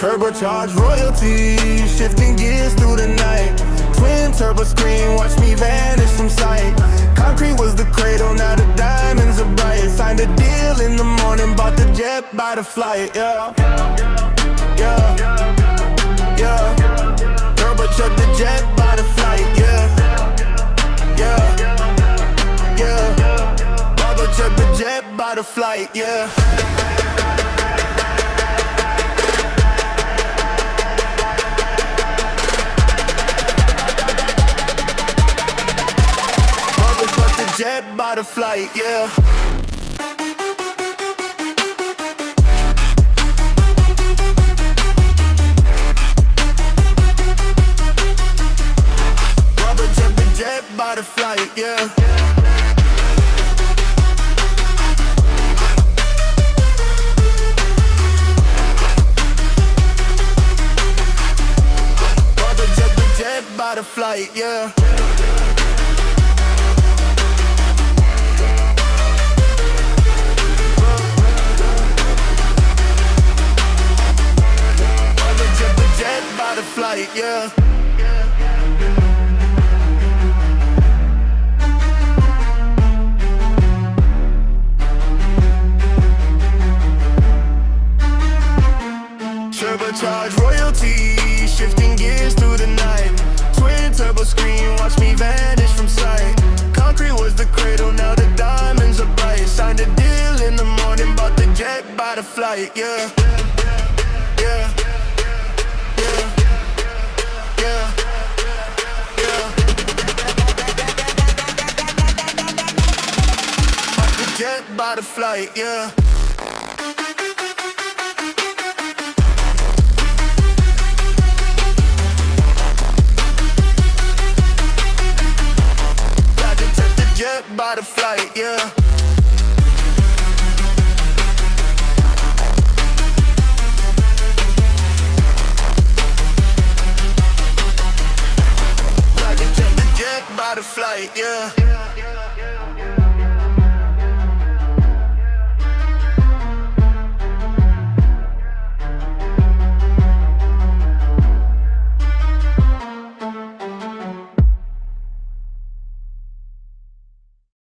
Turbocharged royalty, shifting gears through the night. Twin turbo screen, watch me vanish from sight. Concrete was the cradle, now the diamonds are bright. Signed a deal in the morning, bought the jet by the flight. Yeah, yeah, yeah. Turbocharged the jet by the flight. Yeah, yeah, yeah. Turbocharged the jet by the flight. Yeah. Jet by the flight, yeah. Rubber jet, the jet by the flight, yeah. Rubber jet, the jet by the flight, yeah. Flight, yeah. Turbocharged royalty, shifting gears through the night. Twin turbo screen, watch me vanish from sight. Concrete was the cradle, now the diamonds are bright. Signed a deal in the morning, bought the jet by the flight, yeah. Yeah. Jet by the flight, yeah. Got to take the jet by the flight, yeah.